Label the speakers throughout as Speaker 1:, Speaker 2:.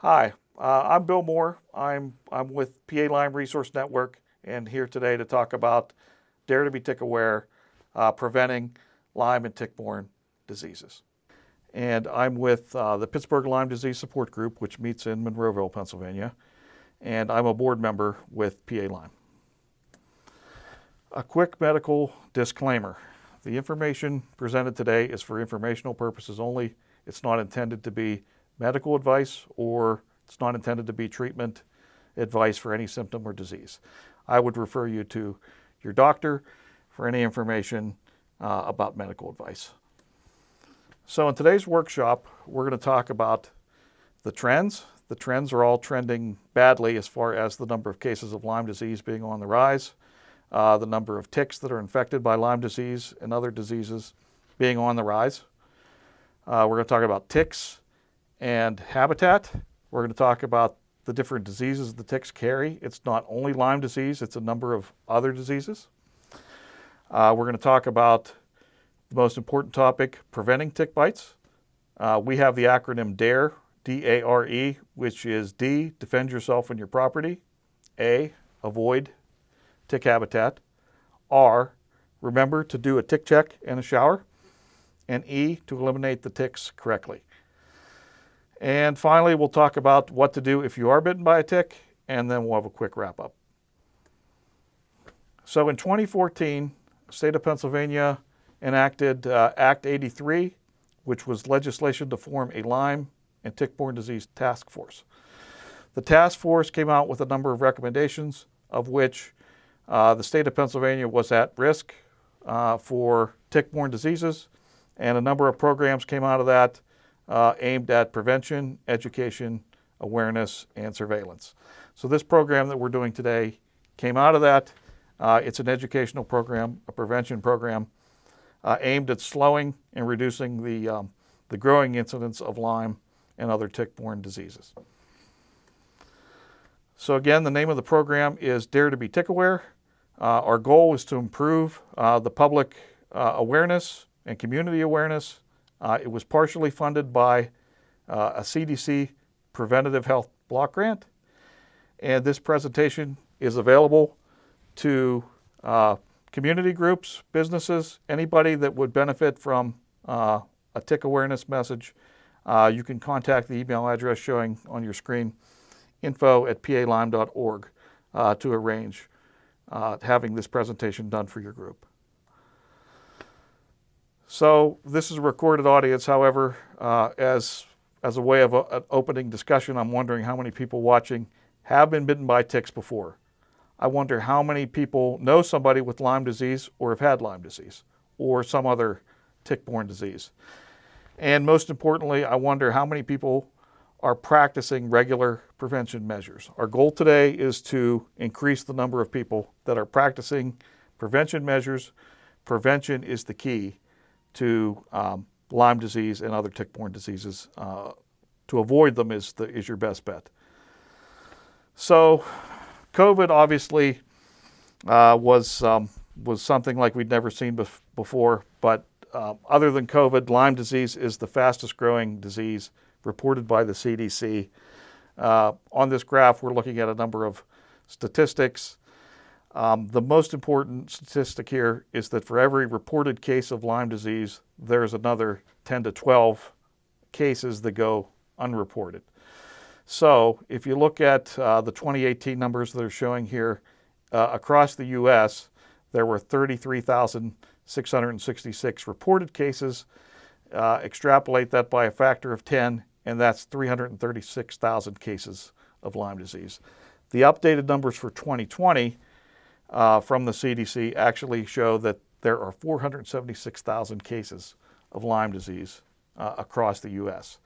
Speaker 1: Hi, I'm Bill Moore. I'm with PA Lyme Resource Network and here today to talk about Dare to be Tick Aware, preventing Lyme and tick-borne diseases. And I'm with the Pittsburgh Lyme Disease Support Group, which meets in Monroeville, Pennsylvania, and I'm a board member with PA Lyme. A quick medical disclaimer. The information presented today is for informational purposes only. It's not intended to be medical advice, or it's not intended to be treatment advice for any symptom or disease. I would refer you to your doctor for any information about medical advice. So in today's workshop, we're going to talk about the trends. The trends are all trending badly as far as the number of cases of Lyme disease being on the rise, the number of ticks that are infected by Lyme disease and other diseases being on the rise. We're going to talk about ticks and habitat. We're going to talk about the different diseases the ticks carry. It's not only Lyme disease, it's a number of other diseases. We're going to talk about the most important topic, preventing tick bites. We have the acronym DARE, D-A-R-E, which is D, defend yourself and your property. A, avoid tick habitat. R, remember to do a tick check and a shower. And E, to eliminate the ticks correctly. And finally, we'll talk about what to do if you are bitten by a tick, and then we'll have a quick wrap up. So in 2014, the state of Pennsylvania enacted Act 83, which was legislation to form a Lyme and tick-borne disease task force. The task force came out with a number of recommendations, of which the state of Pennsylvania was at risk for tick-borne diseases, and a number of programs came out of that aimed at prevention, education, awareness, and surveillance. So this program that we're doing today came out of that. It's an educational program, a prevention program aimed at slowing and reducing the growing incidence of Lyme and other tick-borne diseases. So again, the name of the program is Dare to be Tick Aware. Our goal is to improve the public awareness and community awareness. It was partially funded by a CDC preventative health block grant. And this presentation is available to community groups, businesses, anybody that would benefit from a tick awareness message. You can contact the email address showing on your screen, info@palyme.org, to arrange having this presentation done for your group. So this is a recorded audience. However, as a way of an opening discussion, I'm wondering how many people watching have been bitten by ticks before. I wonder how many people know somebody with Lyme disease or have had Lyme disease or some other tick-borne disease. And most importantly, I wonder how many people are practicing regular prevention measures. Our goal today is to increase the number of people that are practicing prevention measures. Prevention is the key to Lyme disease and other tick-borne diseases. To avoid them is your best bet. So COVID obviously was something like we'd never seen before, but other than COVID, Lyme disease is the fastest growing disease reported by the CDC. On this graph, we're looking at a number of statistics. The most important statistic here is that for every reported case of Lyme disease, there's another 10 to 12 cases that go unreported. So if you look at the 2018 numbers that are showing here, across the U.S., there were 33,666 reported cases. Extrapolate that by a factor of 10, and that's 336,000 cases of Lyme disease. The updated numbers for 2020 from the CDC actually show that there are 476,000 cases of Lyme disease across the U.S.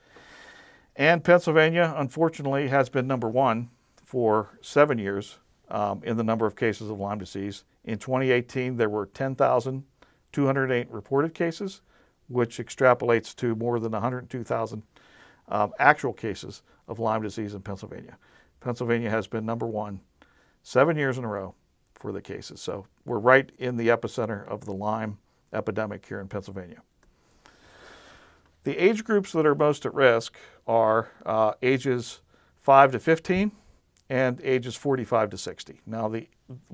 Speaker 1: And Pennsylvania, unfortunately, has been number one for 7 years in the number of cases of Lyme disease. In 2018, there were 10,208 reported cases, which extrapolates to more than 102,000 actual cases of Lyme disease in Pennsylvania. Pennsylvania has been number one 7 years in a row for the cases. So we're right in the epicenter of the Lyme epidemic here in Pennsylvania. The age groups that are most at risk are ages 5 to 15, and ages 45 to 60. Now,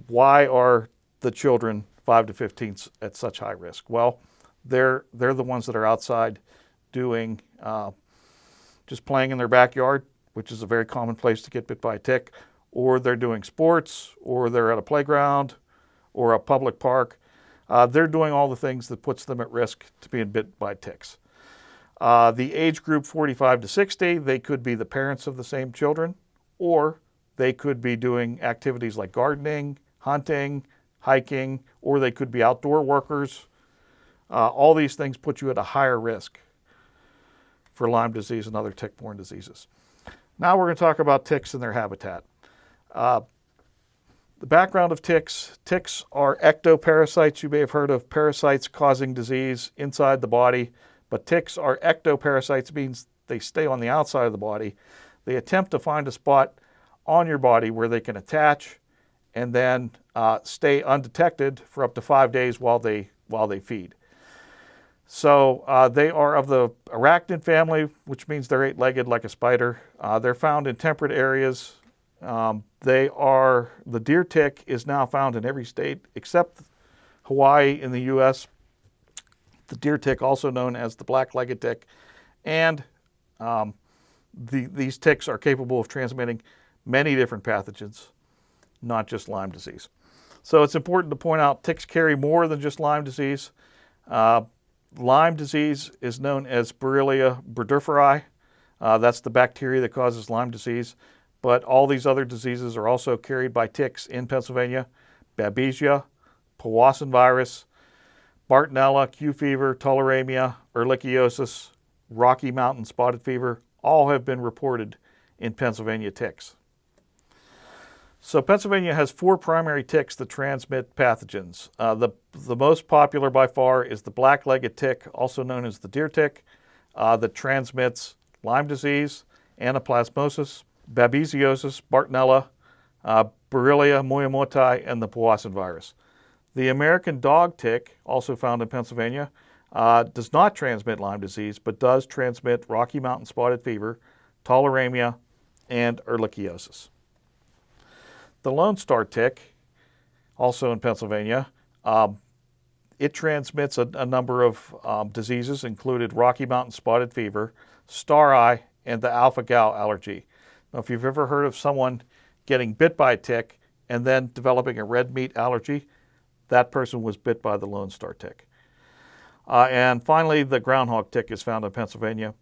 Speaker 1: why are the children 5 to 15 at such high risk? Well, they're the ones that are outside doing, just playing in their backyard, which is a very common place to get bit by a tick, or they're doing sports, or they're at a playground, or a public park. They're doing all the things that puts them at risk to being bit by ticks. The age group 45 to 60, they could be the parents of the same children, or they could be doing activities like gardening, hunting, hiking, or they could be outdoor workers. All these things put you at a higher risk for Lyme disease and other tick-borne diseases. Now we're going to talk about ticks and their habitat. The background of ticks. Ticks are ectoparasites. You may have heard of parasites causing disease inside the body, but ticks are ectoparasites, means they stay on the outside of the body. They attempt to find a spot on your body where they can attach and then stay undetected for up to 5 days while they feed. So they are of the arachnid family, which means they're 8-legged like a spider. They're found in temperate areas. The deer tick is now found in every state except Hawaii in the U.S. The deer tick, also known as the black-legged tick, and these ticks are capable of transmitting many different pathogens, not just Lyme disease. So it's important to point out ticks carry more than just Lyme disease. Lyme disease is known as Borrelia burgdorferi. That's the bacteria that causes Lyme disease. But all these other diseases are also carried by ticks in Pennsylvania. Babesia, Powassan virus, Bartonella, Q fever, tularemia, ehrlichiosis, Rocky Mountain spotted fever, all have been reported in Pennsylvania ticks. So Pennsylvania has 4 primary ticks that transmit pathogens. The most popular by far is the black-legged tick, also known as the deer tick, that transmits Lyme disease, anaplasmosis, babesiosis, Bartonella, Borrelia miyamotoi, and the Powassan virus. The American dog tick, also found in Pennsylvania, does not transmit Lyme disease, but does transmit Rocky Mountain spotted fever, tularemia, and ehrlichiosis. The Lone Star tick, also in Pennsylvania, it transmits a number of diseases, included Rocky Mountain spotted fever, star eye, and the alpha-gal allergy. Now, if you've ever heard of someone getting bit by a tick and then developing a red meat allergy, that person was bit by the Lone Star tick. And finally, the groundhog tick is found in Pennsylvania,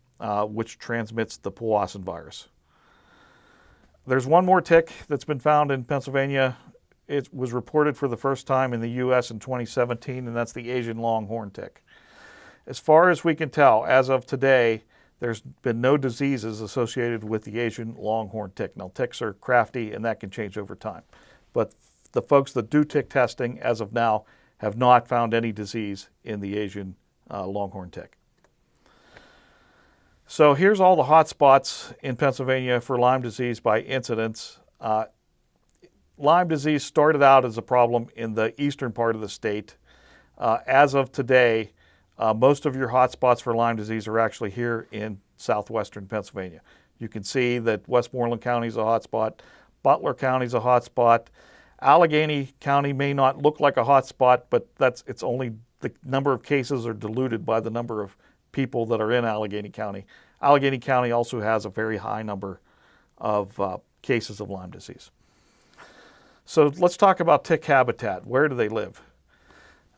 Speaker 1: which transmits the Powassan virus. There's one more tick that's been found in Pennsylvania. It was reported for the first time in the U.S. in 2017, and that's the Asian longhorn tick. As far as we can tell, as of today, there's been no diseases associated with the Asian longhorn tick. Now, ticks are crafty, and that can change over time. But the folks that do tick testing, as of now, have not found any disease in the Asian longhorn tick. So here's all the hot spots in Pennsylvania for Lyme disease by incidence. Lyme disease started out as a problem in the eastern part of the state. As of today, most of your hot spots for Lyme disease are actually here in southwestern Pennsylvania. You can see that Westmoreland County is a hot spot, Butler County is a hot spot. Allegheny County may not look like a hot spot, but it's only the number of cases are diluted by the number of people that are in Allegheny County. Allegheny County also has a very high number of cases of Lyme disease. So let's talk about tick habitat. Where do they live?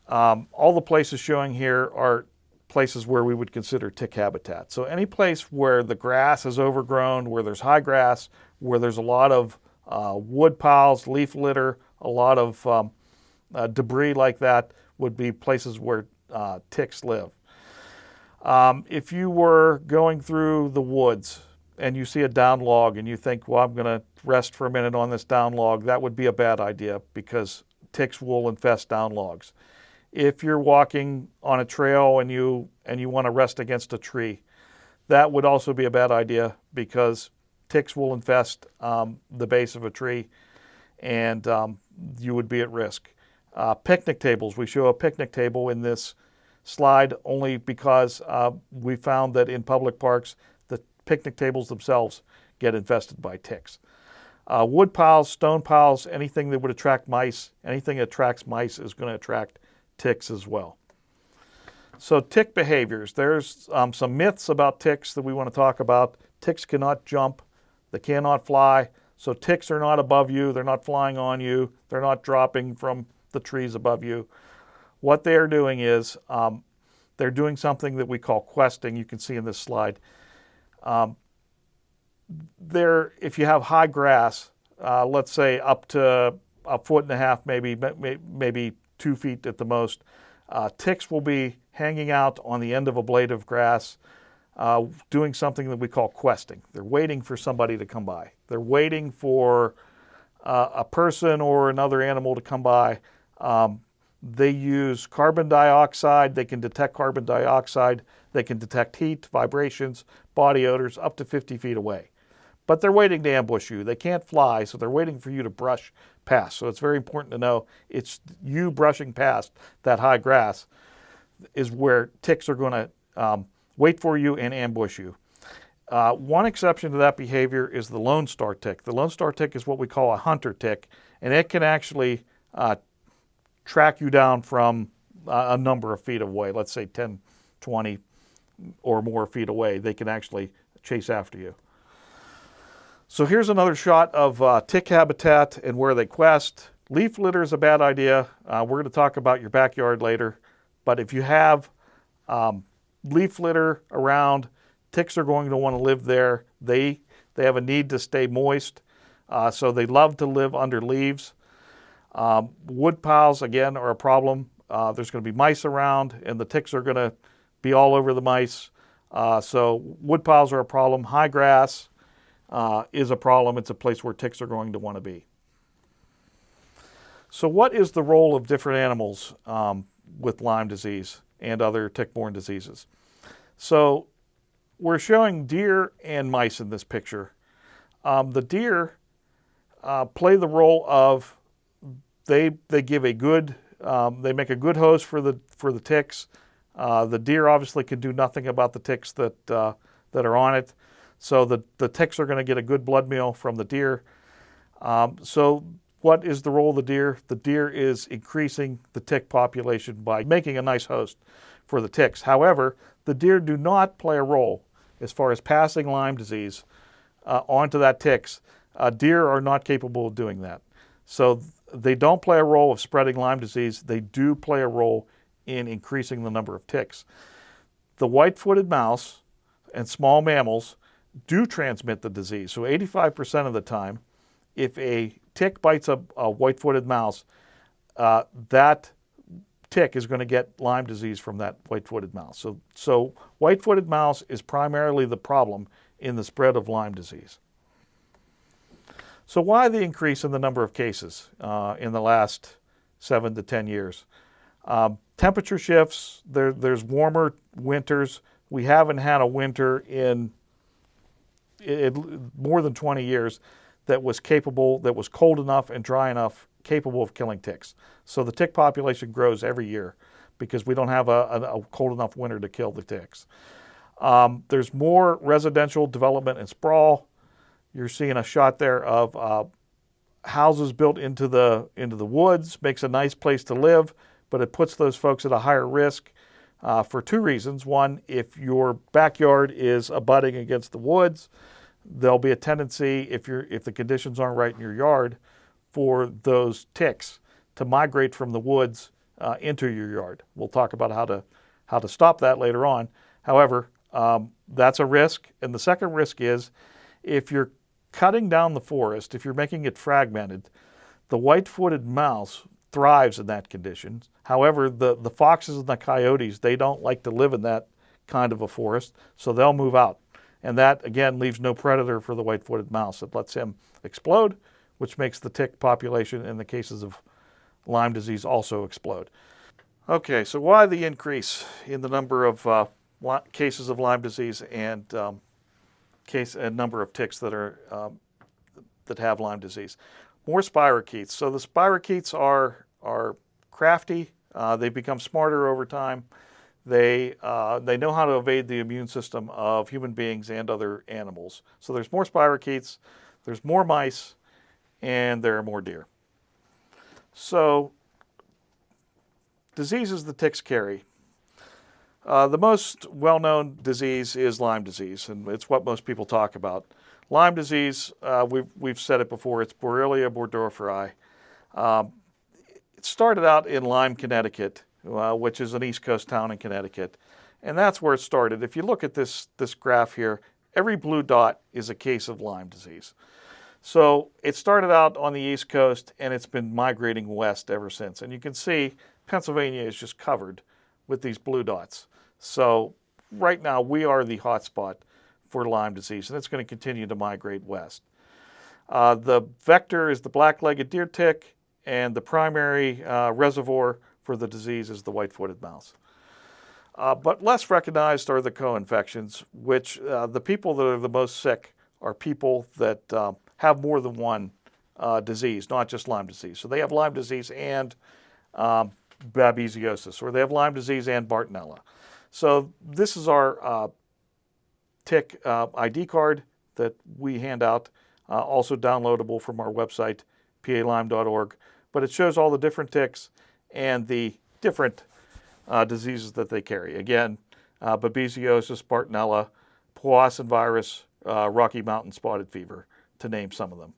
Speaker 1: All the places showing here are places where we would consider tick habitat. So any place where the grass is overgrown, where there's high grass, where there's a lot of wood piles, leaf litter, a lot of debris like that would be places where ticks live. If you were going through the woods and you see a down log and you think, well, I'm going to rest for a minute on this down log, that would be a bad idea because ticks will infest down logs. If you're walking on a trail and you want to rest against a tree, that would also be a bad idea because ticks will infest the base of a tree and you would be at risk. Picnic tables, we show a picnic table in this slide only because we found that in public parks, the picnic tables themselves get infested by ticks. Wood piles, stone piles, anything that would attract mice, anything that attracts mice is going to attract ticks as well. So tick behaviors. There's some myths about ticks that we want to talk about. Ticks cannot jump. They cannot fly. So ticks are not above you. They're not flying on you. They're not dropping from the trees above you. What they are doing is they're doing something that we call questing. You can see in this slide. If you have high grass, let's say up to 1.5 feet, maybe 2 feet at the most, ticks will be hanging out on the end of a blade of grass, doing something that we call questing. They're waiting for somebody to come by. They're waiting for a person or another animal to come by. They use carbon dioxide. They can detect carbon dioxide. They can detect heat, vibrations, body odors up to 50 feet away. But they're waiting to ambush you. They can't fly, so they're waiting for you to brush past. So it's very important to know it's you brushing past that high grass is where ticks are going to wait for you and ambush you. One exception to that behavior is the Lone Star tick. The Lone Star tick is what we call a hunter tick, and it can actually track you down from a number of feet away, let's say 10, 20 or more feet away. They can actually chase after you. So here's another shot of tick habitat and where they quest. Leaf litter is a bad idea. We're going to talk about your backyard later. But if you have leaf litter around, ticks are going to want to live there. They have a need to stay moist, so they love to live under leaves. Wood piles, again, are a problem. There's going to be mice around, and the ticks are going to be all over the mice. So wood piles are a problem. High grass is a problem. It's a place where ticks are going to want to be. So what is the role of different animals with Lyme disease and other tick-borne diseases? So we're showing deer and mice in this picture. The deer play the role of they give a good they make a good host for the ticks. The deer obviously can do nothing about the ticks that are on it, so the ticks are going to get a good blood meal from the deer. So what is the role of the deer? The deer is increasing the tick population by making a nice host for the ticks. However, the deer do not play a role as far as passing Lyme disease onto that ticks. Deer are not capable of doing that. So they don't play a role of spreading Lyme disease. They do play a role in increasing the number of ticks. The white-footed mouse and small mammals do transmit the disease. So 85% of the time, if a tick bites a white-footed mouse, that tick is going to get Lyme disease from that white-footed mouse. So white-footed mouse is primarily the problem in the spread of Lyme disease. So why the increase in the number of cases in the last 7 to 10 years? Temperature shifts, there's warmer winters. We haven't had a winter in more than 20 years that was cold enough and dry enough, capable of killing ticks. So the tick population grows every year because we don't have a cold enough winter to kill the ticks. There's more residential development and sprawl. You're seeing a shot there of houses built into the woods. Makes a nice place to live, but it puts those folks at a higher risk for two reasons. One, if your backyard is abutting against the woods, there'll be a tendency, if the conditions aren't right in your yard, for those ticks to migrate from the woods into your yard. We'll talk about how to stop that later on. However, that's a risk. And the second risk is if you're cutting down the forest, if you're making it fragmented, the white-footed mouse thrives in that condition. However, the foxes and the coyotes, they don't like to live in that kind of a forest, so they'll move out. And that, again, leaves no predator for the white-footed mouse. It lets him explode, which makes the tick population in the cases of Lyme disease also explode. Okay, so why the increase in the number of cases of Lyme disease and number of ticks that have Lyme disease? More spirochetes. So the spirochetes are crafty. They become smarter over time. They know how to evade the immune system of human beings and other animals. So there's more spirochetes, there's more mice, and there are more deer. So diseases the ticks carry. The most well-known disease is Lyme disease, and it's what most people talk about. Lyme disease, we've said it before, it's Borrelia burgdorferi. It started out in Lyme, Connecticut, which is an East Coast town in Connecticut, and that's where it started. If you look at this graph here, every blue dot is a case of Lyme disease. So it started out on the East Coast, and it's been migrating west ever since. And you can see Pennsylvania is just covered with these blue dots. So right now we are the hotspot for Lyme disease, and it's going to continue to migrate west. The vector is the black-legged deer tick, and the primary reservoir for the disease is the white-footed mouse. But less recognized are the co-infections, which the people that are the most sick are people that have more than one disease, not just Lyme disease. So they have Lyme disease and babesiosis, or they have Lyme disease and Bartonella. So this is our tick ID card that we hand out, also downloadable from our website, palyme.org. But it shows all the different ticks and the different diseases that they carry. Again, babesiosis, Bartonella, Powassan virus, Rocky Mountain spotted fever, to name some of them.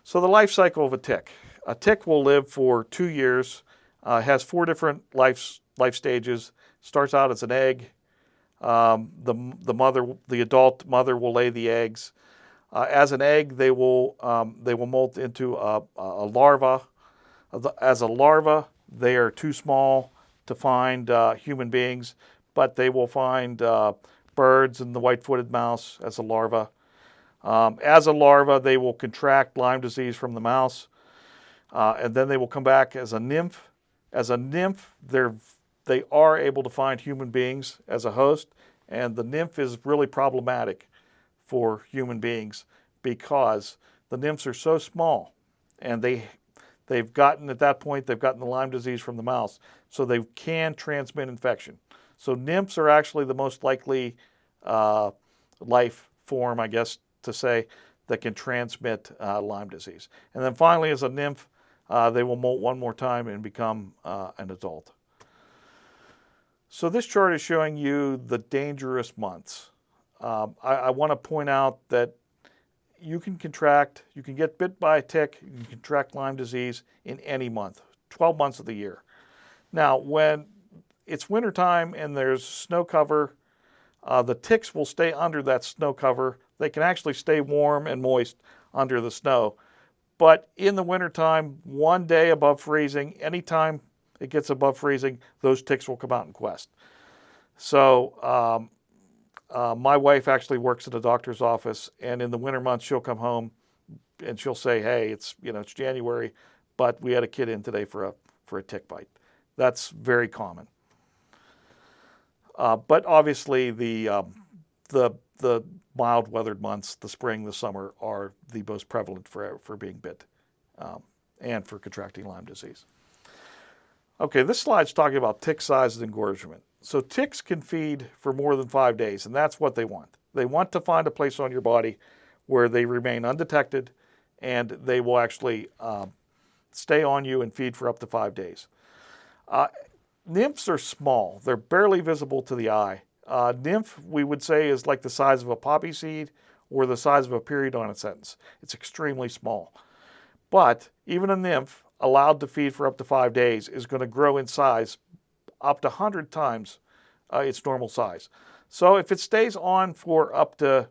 Speaker 1: So the life cycle of a tick. A tick will live for 2 years, has 4 different life stages. Starts out as an egg. The adult mother will lay the eggs. As an egg, they will molt into a larva. As a larva, they are too small to find human beings, but they will find birds and the white-footed mouse as a larva. As a larva, they will contract Lyme disease from the mouse, and then they will come back as a nymph. As a nymph, they are able to find human beings as a host, and the nymph is really problematic for human beings because the nymphs are so small, and they've gotten, at that point, they've gotten the Lyme disease from the mouse, so they can transmit infection. So nymphs are actually the most likely life form, I guess, to say, that can transmit Lyme disease. And then finally, as a nymph, they will molt one more time and become an adult. So this chart is showing you the dangerous months. I want to point out that you can get bit by a tick, you can contract Lyme disease in any month, 12 months of the year. Now, when it's wintertime and there's snow cover, the ticks will stay under that snow cover. They can actually stay warm and moist under the snow. But in the wintertime, one day above freezing, anytime it gets above freezing, those ticks will come out in quest. So my wife actually works at a doctor's office, and in the winter months she'll come home and she'll say, "Hey, it's January, but we had a kid in today for a tick bite." That's very common. But obviously the mild weathered months, the spring, the summer, are the most prevalent for being bit and for contracting Lyme disease. Okay, this slide's talking about tick size and engorgement. So ticks can feed for more than 5 days, and that's what they want. They want to find a place on your body where they remain undetected, and they will actually stay on you and feed for up to 5 days. Nymphs are small. They're barely visible to the eye. Nymph, we would say, is like the size of a poppy seed or the size of a period on a sentence. It's extremely small. But even a nymph allowed to feed for up to 5 days is going to grow in size up to 100 times its normal size. So if it stays on for up to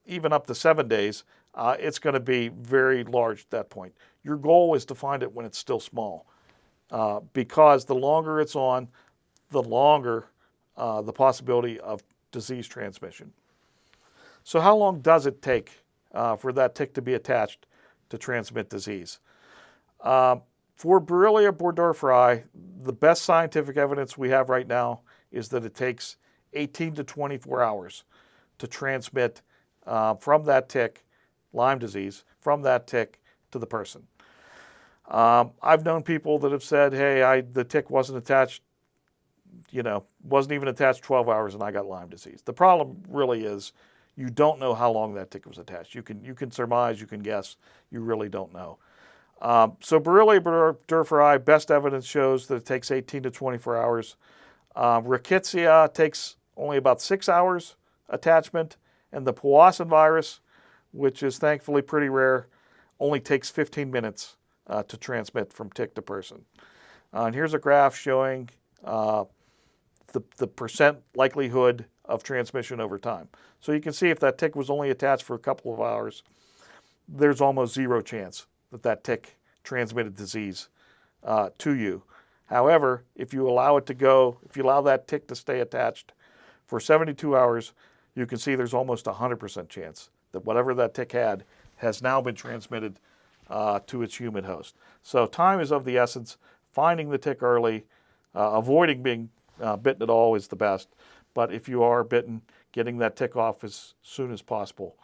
Speaker 1: even up to 7 days, it's going to be very large at that point. Your goal is to find it when it's still small, because the longer it's on, the longer the possibility of disease transmission. So how long does it take for that tick to be attached to transmit disease? For Borrelia burgdorferi, the best scientific evidence we have right now is that it takes 18 to 24 hours to transmit from that tick, Lyme disease, from that tick to the person. I've known people that have said, "Hey, the tick wasn't attached wasn't even attached 12 hours and I got Lyme disease. The problem really is you don't know how long that tick was attached. You can surmise, you can guess, you really don't know. So Borrelia burgdorferi, best evidence shows that it takes 18 to 24 hours. Rickettsia takes only about 6 hours attachment, and the Powassan virus, which is thankfully pretty rare, only takes 15 minutes to transmit from tick to person. And here's a graph showing the percent likelihood of transmission over time. So you can see if that tick was only attached for a couple of hours, there's almost zero chance that tick transmitted disease to you. However, if you allow it to go, if you allow that tick to stay attached for 72 hours, you can see there's almost 100% chance that whatever that tick had has now been transmitted to its human host. So time is of the essence. Finding the tick early, avoiding being bitten at all is the best. But if you are bitten, getting that tick off as soon as possible.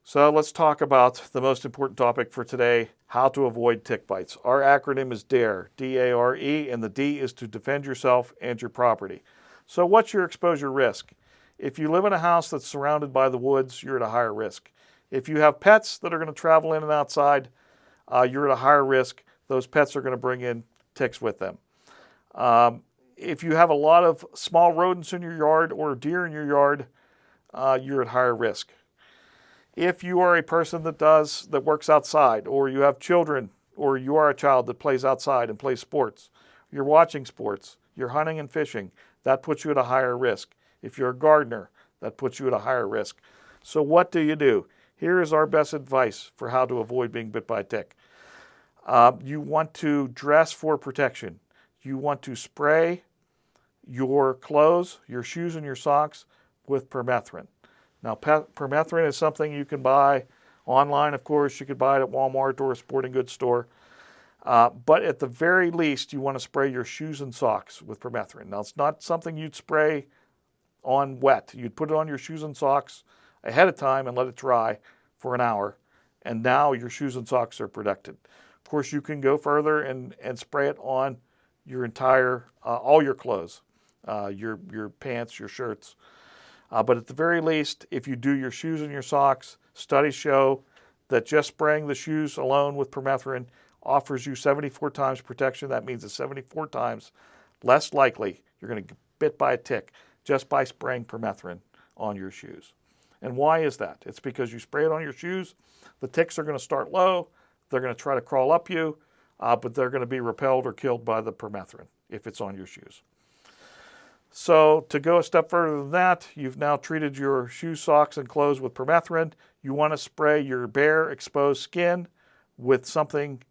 Speaker 1: So let's talk about the most important topic for today, how to avoid tick bites. Our acronym is DARE, D-A-R-E, and the D is to defend yourself and your property. So what's your exposure risk? If you live in a house that's surrounded by the woods, you're at a higher risk. If you have pets that are going to travel in and outside, you're at a higher risk. Those pets are going to bring in ticks with them. If you have a lot of small rodents in your yard or deer in your yard, you're at higher risk. If you are a person that works outside, or you have children, or you are a child that plays outside and plays sports, you're watching sports, you're hunting and fishing, that puts you at a higher risk. If you're a gardener, that puts you at a higher risk. So what do you do? Here is our best advice for how to avoid being bit by a tick. You want to dress for protection. You want to spray your clothes, your shoes and your socks with permethrin. Now, permethrin is something you can buy online, of course. You could buy it at Walmart or a sporting goods store. But at the very least, you want to spray your shoes and socks with permethrin. Now, it's not something you'd spray on wet. You'd put it on your shoes and socks ahead of time and let it dry for an hour. And now your shoes and socks are protected. Of course, you can go further and spray it on your entire, all your clothes, your pants, your shirts. But at the very least, if you do your shoes and your socks, studies show that just spraying the shoes alone with permethrin offers you 74 times protection. That means it's 74 times less likely you're going to get bit by a tick just by spraying permethrin on your shoes. And why is that? It's because you spray it on your shoes, the ticks are going to start low, they're going to try to crawl up you, but they're going to be repelled or killed by the permethrin if it's on your shoes. So to go a step further than that, you've now treated your shoes, socks, and clothes with permethrin. You want to spray your bare, exposed skin with something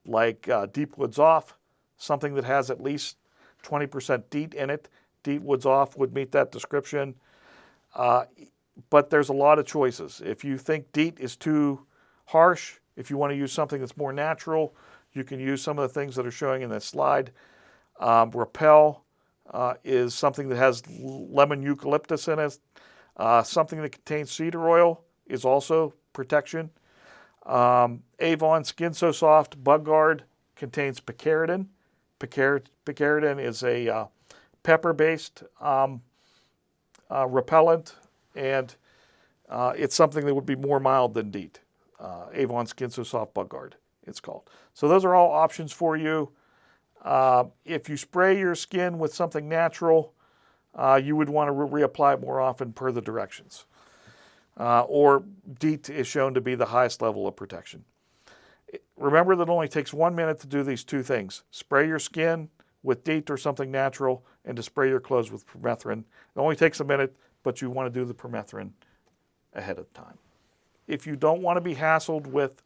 Speaker 1: like Deep Woods Off, something that has at least 20% DEET in it. Deep Woods Off would meet that description. But there's a lot of choices. If you think DEET is too harsh, if you want to use something that's more natural, you can use some of the things that are showing in this slide. Repel is something that has lemon eucalyptus in it. Something that contains cedar oil is also protection. Avon Skin So Soft Bug Guard contains picaridin. Picaridin is a pepper-based repellent, and it's something that would be more mild than DEET. Avon Skin So Soft Bug Guard, it's called. So those are all options for you. If you spray your skin with something natural, you would want to reapply it more often per the directions. Or DEET is shown to be the highest level of protection. Remember that it only takes 1 minute to do these two things. Spray your skin with DEET or something natural, and to spray your clothes with permethrin. It only takes a minute, but you want to do the permethrin ahead of time. If you don't want to be hassled with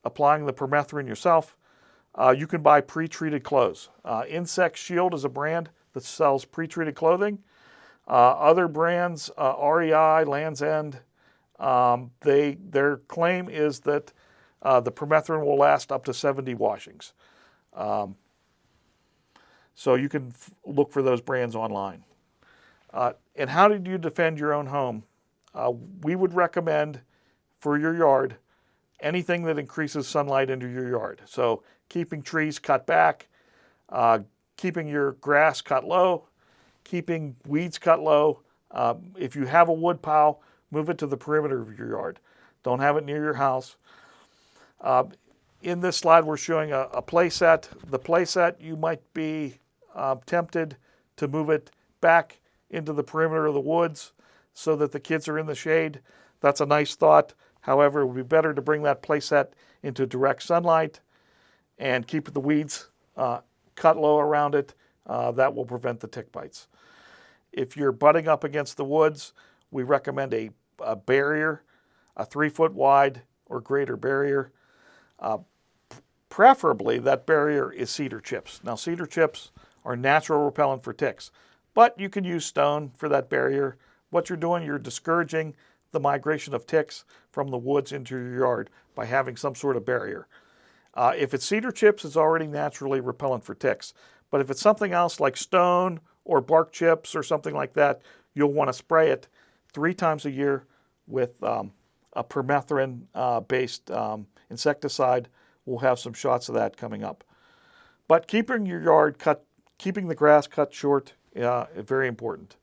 Speaker 1: applying the permethrin yourself, you can buy pre-treated clothes. Insect Shield is a brand that sells pre-treated clothing. Other brands, REI, Land's End, their claim is that the permethrin will last up to 70 washings. So you can look for those brands online. And how do you defend your own home? We would recommend for your yard anything that increases sunlight into your yard. So keeping trees cut back, keeping your grass cut low, keeping weeds cut low. If you have a wood pile, move it to the perimeter of your yard. Don't have it near your house. In this slide, we're showing a play set. The play set, you might be tempted to move it back into the perimeter of the woods so that the kids are in the shade. That's a nice thought. However, it would be better to bring that play set into direct sunlight and keep the weeds cut low around it. That will prevent the tick bites. If you're butting up against the woods, we recommend a barrier, a 3-foot wide or greater barrier. Preferably, that barrier is cedar chips. Now, cedar chips are natural repellent for ticks, but you can use stone for that barrier. What you're doing, you're discouraging the migration of ticks from the woods into your yard by having some sort of barrier. If it's cedar chips, it's already naturally repellent for ticks. But if it's something else like stone or bark chips or something like that, you'll want to spray it 3 times a year with a permethrin-based insecticide. We'll have some shots of that coming up. But keeping your yard cut, keeping the grass cut short, is very important.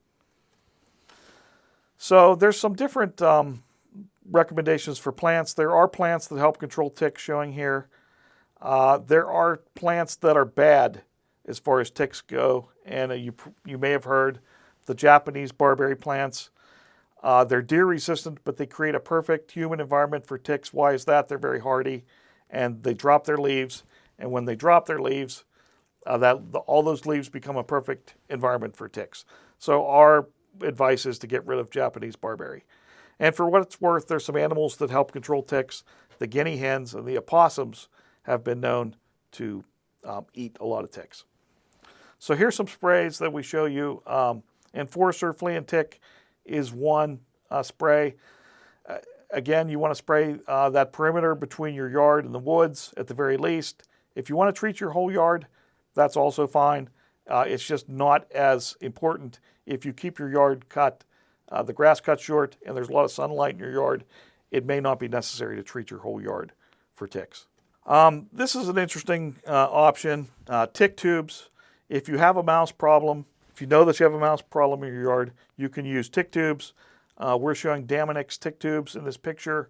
Speaker 1: So there's some different recommendations for plants. There are plants that help control ticks showing here. There are plants that are bad as far as ticks go, and you may have heard the Japanese barberry plants. They're deer resistant, but they create a perfect human environment for ticks. Why is that? They're very hardy, and they drop their leaves, and when they drop their leaves, all those leaves become a perfect environment for ticks. So our advice is to get rid of Japanese barberry. And for what it's worth, there's some animals that help control ticks. The guinea hens and the opossums have been known to eat a lot of ticks. So here's some sprays that we show you. Enforcer Flea and Tick is one spray. Again, you want to spray that perimeter between your yard and the woods at the very least. If you want to treat your whole yard, that's also fine. It's just not as important if you keep your yard cut, the grass cut short, and there's a lot of sunlight in your yard. It may not be necessary to treat your whole yard for ticks. This is an interesting option, tick tubes. If you have a mouse problem, if you know that you have a mouse problem in your yard, you can use tick tubes. We're showing Daminix tick tubes in this picture.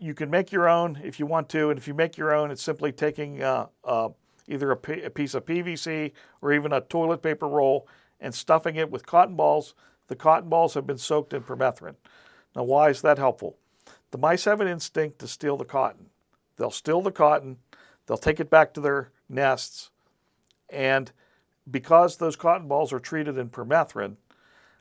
Speaker 1: You can make your own if you want to, and if you make your own, it's simply taking either a piece of PVC or even a toilet paper roll and stuffing it with cotton balls. The cotton balls have been soaked in permethrin. Now, why is that helpful? The mice have an instinct to steal the cotton. They'll steal the cotton, they'll take it back to their nests, and because those cotton balls are treated in permethrin,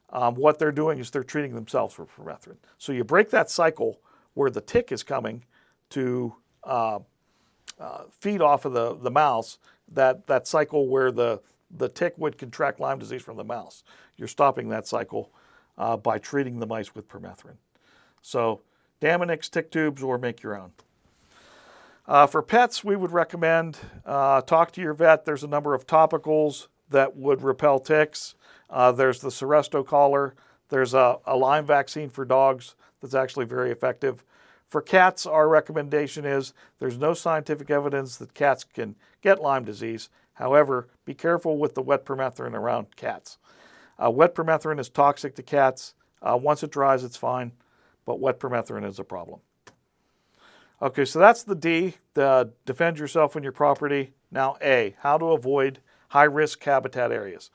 Speaker 1: what they're doing is they're treating themselves with permethrin. So you break that cycle where the tick is coming to feed off of the mouse, that cycle where the tick would contract Lyme disease from the mouse. You're stopping that cycle by treating the mice with permethrin. So Daminix tick tubes or make your own. For pets, we would recommend talk to your vet. There's a number of topicals that would repel ticks. There's the Seresto collar. There's a Lyme vaccine for dogs that's actually very effective. For cats, our recommendation is there's no scientific evidence that cats can get Lyme disease. However, be careful with the wet permethrin around cats. Wet permethrin is toxic to cats. Once it dries, it's fine, but wet permethrin is a problem. Okay, so that's the D, the defend yourself and your property. Now A, how to avoid high-risk habitat areas.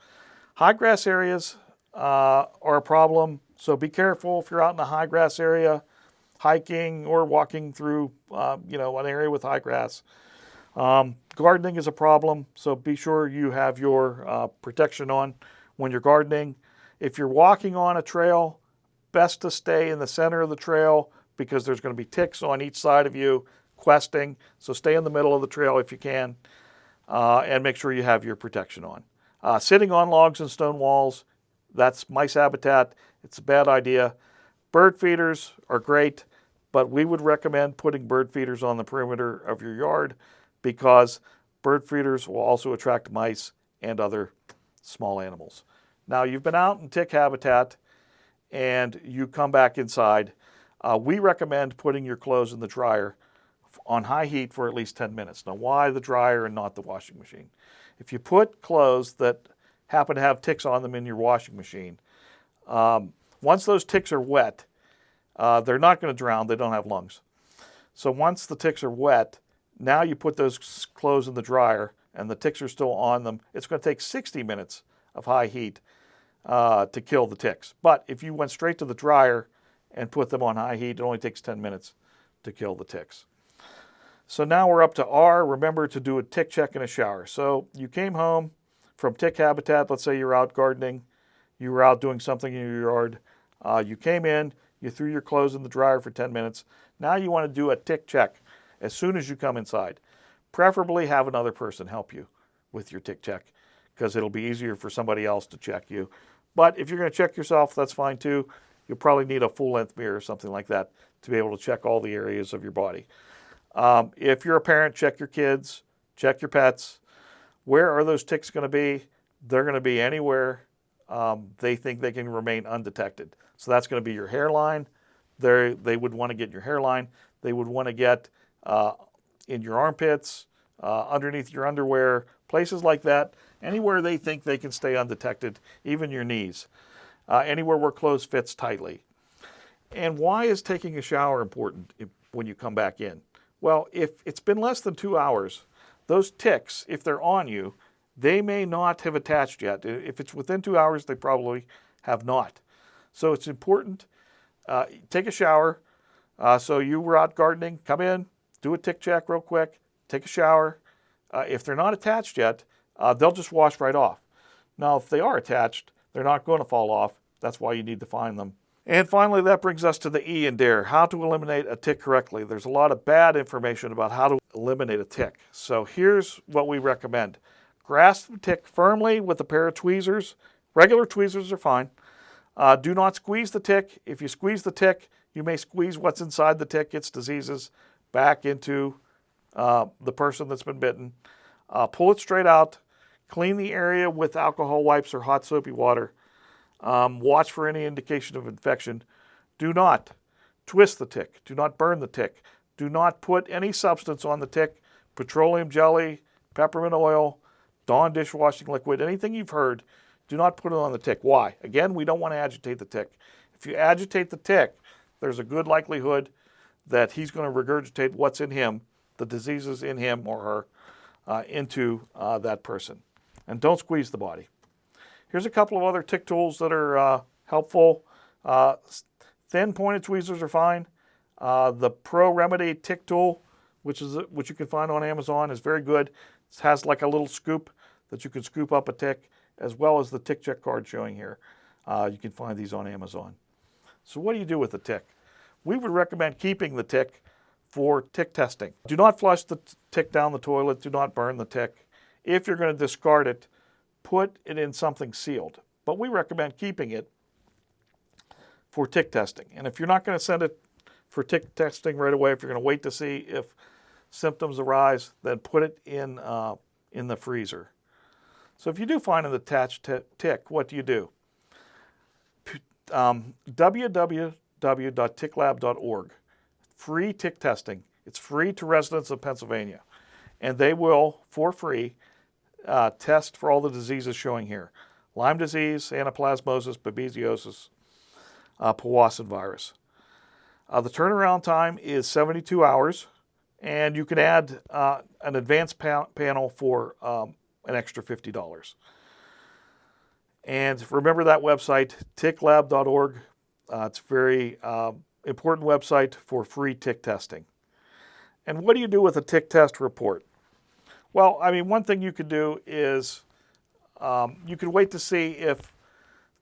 Speaker 1: High grass areas are a problem, so be careful if you're out in a high grass area, hiking or walking through an area with high grass. Gardening is a problem, so be sure you have your protection on when you're gardening. If you're walking on a trail, best to stay in the center of the trail because there's going to be ticks on each side of you questing. So stay in the middle of the trail if you can, and make sure you have your protection on. Sitting on logs and stone walls, that's mice habitat. It's a bad idea. Bird feeders are great, but we would recommend putting bird feeders on the perimeter of your yard because bird feeders will also attract mice and other small animals. Now, you've been out in tick habitat and you come back inside. We recommend putting your clothes in the dryer on high heat for at least 10 minutes. Now, why the dryer and not the washing machine? If you put clothes that happen to have ticks on them in your washing machine, once those ticks are wet, they're not going to drown. They don't have lungs. So once the ticks are wet, now you put those clothes in the dryer and the ticks are still on them. It's going to take 60 minutes of high heat to kill the ticks. But if you went straight to the dryer and put them on high heat, it only takes 10 minutes to kill the ticks. So now we're up to R. Remember to do a tick check in a shower. So you came home from tick habitat. Let's say you're out gardening. You were out doing something in your yard. You came in. You threw your clothes in the dryer for 10 minutes. Now you want to do a tick check as soon as you come inside. Preferably have another person help you with your tick check because it'll be easier for somebody else to check you. But if you're going to check yourself, that's fine too. You'll probably need a full-length mirror or something like that to be able to check all the areas of your body. If you're a parent, check your kids, check your pets. Where are those ticks going to be? They're going to be anywhere they think they can remain undetected. So that's going to be your hairline. They would want to get in your hairline. They would want to get in your armpits, underneath your underwear, places like that. Anywhere they think they can stay undetected, even your knees. Anywhere where clothes fits tightly. And why is taking a shower important when you come back in? Well, if it's been less than 2 hours, those ticks, if they're on you, they may not have attached yet. If it's within 2 hours, they probably have not. So it's important. Take a shower. So you were out gardening, come in, do a tick check real quick, take a shower. If they're not attached yet, they'll just wash right off. Now, if they are attached, they're not going to fall off. That's why you need to find them. And finally, that brings us to the E in DARE, how to eliminate a tick correctly. There's a lot of bad information about how to eliminate a tick. So here's what we recommend. Grasp the tick firmly with a pair of tweezers. Regular tweezers are fine. Do not squeeze the tick. If you squeeze the tick, you may squeeze what's inside the tick, its diseases, back into the person that's been bitten. Pull it straight out. Clean the area with alcohol wipes or hot soapy water. Watch for any indication of infection. Do not twist the tick. Do not burn the tick. Do not put any substance on the tick. Petroleum jelly, peppermint oil, Dawn dishwashing liquid, anything you've heard, do not put it on the tick. Why? Again, we don't want to agitate the tick. If you agitate the tick, there's a good likelihood that he's going to regurgitate what's in him, the diseases in him or her, into that person. And don't squeeze the body. Here's a couple of other tick tools that are helpful. Thin pointed tweezers are fine. The Pro Remedy tick tool, which you can find on Amazon, is very good. It has like a little scoop that you can scoop up a tick, as well as the tick check card showing here. You can find these on Amazon. So what do you do with the tick? We would recommend keeping the tick for tick testing. Do not flush the tick down the toilet. Do not burn the tick. If you're going to discard it, put it in something sealed. But we recommend keeping it for tick testing. And if you're not going to send it for tick testing right away, if you're going to wait to see if symptoms arise, then put it in the freezer. So if you do find an attached tick, what do you do? www.ticklab.org. Free tick testing. It's free to residents of Pennsylvania. And they will, for free, test for all the diseases showing here. Lyme disease, anaplasmosis, babesiosis, Powassan virus. The turnaround time is 72 hours, and you can add an advanced panel for an extra $50. And remember that website, ticklab.org. It's a very important website for free tick testing. And what do you do with a tick test report? Well, I mean, one thing you could do is you could wait to see if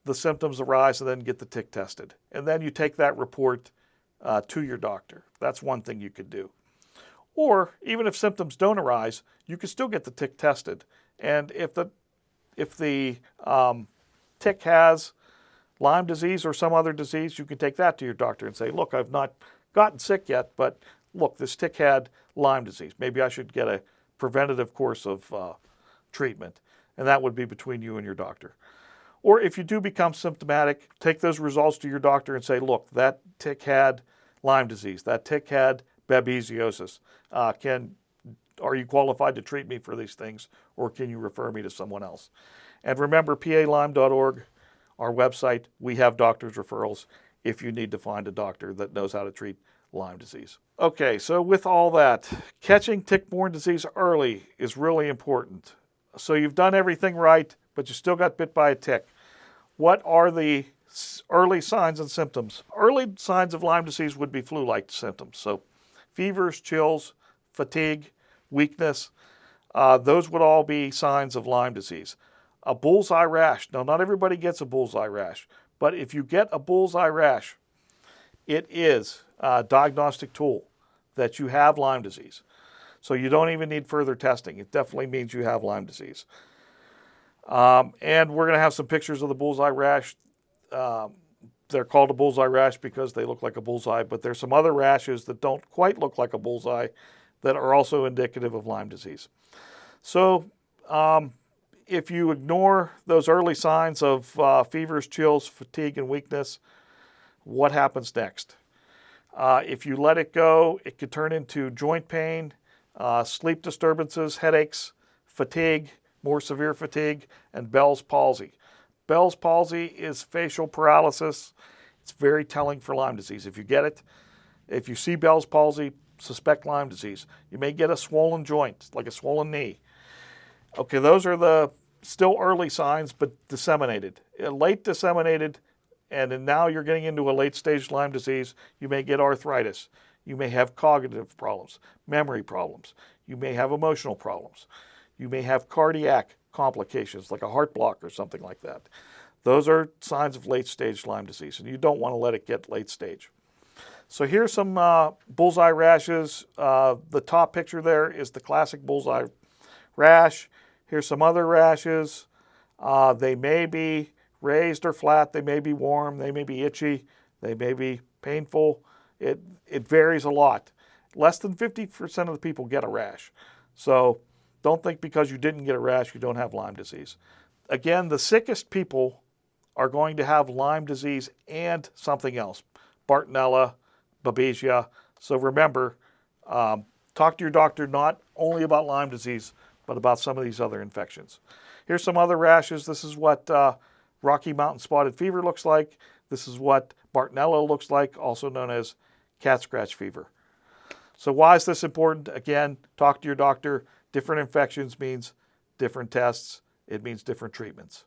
Speaker 1: the symptoms arise and then get the tick tested. And then you take that report to your doctor. That's one thing you could do. Or even if symptoms don't arise, you can still get the tick tested. And if the tick has Lyme disease or some other disease, you can take that to your doctor and say, look, I've not gotten sick yet, but look, this tick had Lyme disease. Maybe I should get a preventative course of treatment. And that would be between you and your doctor. Or if you do become symptomatic, take those results to your doctor and say, look, that tick had Lyme disease. That tick had babesiosis. Are you qualified to treat me for these things, or can you refer me to someone else? And remember, PALyme.org, our website, we have doctor's referrals if you need to find a doctor that knows how to treat Lyme disease. Okay, so with all that, catching tick-borne disease early is really important. So you've done everything right, but you still got bit by a tick. What are the early signs and symptoms? Early signs of Lyme disease would be flu-like symptoms. So fevers, chills, fatigue, weakness, those would all be signs of Lyme disease. A bullseye rash. Now, not everybody gets a bullseye rash, but if you get a bullseye rash, it is a diagnostic tool that you have Lyme disease. So you don't even need further testing. It definitely means you have Lyme disease. And we're going to have some pictures of the bullseye rash. They're called a bullseye rash because they look like a bullseye, but there's some other rashes that don't quite look like a bullseye that are also indicative of Lyme disease. So if you ignore those early signs of fevers, chills, fatigue, and weakness, what happens next? If you let it go, it could turn into joint pain, sleep disturbances, headaches, fatigue, more severe fatigue, and Bell's palsy. Bell's palsy is facial paralysis. It's very telling for Lyme disease. If you get it, if you see Bell's palsy, suspect Lyme disease. You may get a swollen joint, like a swollen knee. Okay, those are the still early signs, but disseminated. Late disseminated, and then now you're getting into a late stage Lyme disease. You may get arthritis. You may have cognitive problems, memory problems. You may have emotional problems. You may have cardiac complications, like a heart block or something like that. Those are signs of late stage Lyme disease, and you don't want to let it get late stage. So here's some bullseye rashes. The top picture there is the classic bullseye rash. Here's some other rashes. They may be raised or flat. They may be warm. They may be itchy. They may be painful. It varies a lot. Less than 50% of the people get a rash. So don't think because you didn't get a rash, you don't have Lyme disease. Again, the sickest people are going to have Lyme disease and something else, Bartonella, Babesia. So remember, talk to your doctor not only about Lyme disease, but about some of these other infections. Here's some other rashes. This is what Rocky Mountain spotted fever looks like. This is what Bartonella looks like, also known as cat scratch fever. So why is this important? Again, talk to your doctor. Different infections means different tests. It means different treatments.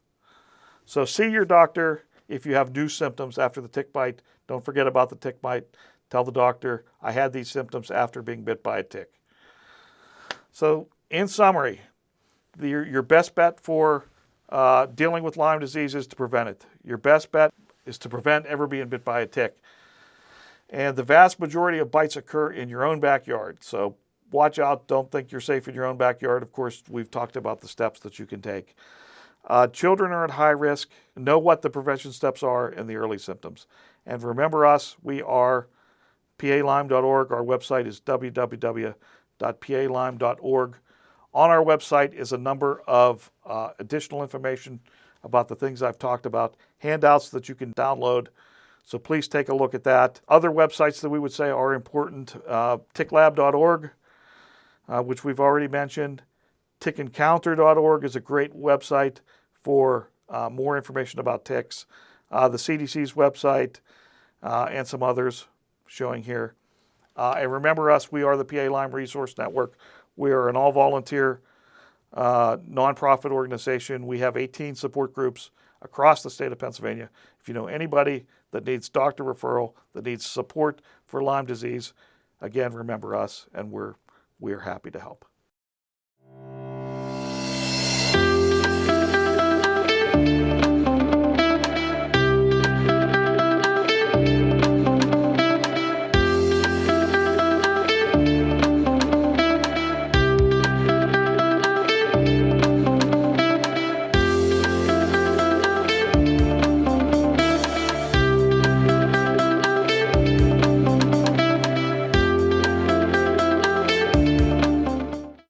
Speaker 1: So see your doctor if you have new symptoms after the tick bite. Don't forget about the tick bite. Tell the doctor, I had these symptoms after being bit by a tick. So in summary, your best bet for dealing with Lyme disease is to prevent it. Your best bet is to prevent ever being bit by a tick. And the vast majority of bites occur in your own backyard. So watch out. Don't think you're safe in your own backyard. Of course, we've talked about the steps that you can take. Children are at high risk. Know what the prevention steps are and the early symptoms. And remember us, we are PALyme.org. Our website is www.PALyme.org. On our website is a number of additional information about the things I've talked about, handouts that you can download. So please take a look at that. Other websites that we would say are important, ticklab.org, which we've already mentioned. Tickencounter.org is a great website for more information about ticks. The CDC's website and some others showing here. And remember us, we are the PA Lyme Resource Network. We are an all-volunteer nonprofit organization. We have 18 support groups across the state of Pennsylvania. If you know anybody that needs doctor referral, that needs support for Lyme disease, again, remember us, and we're happy to help.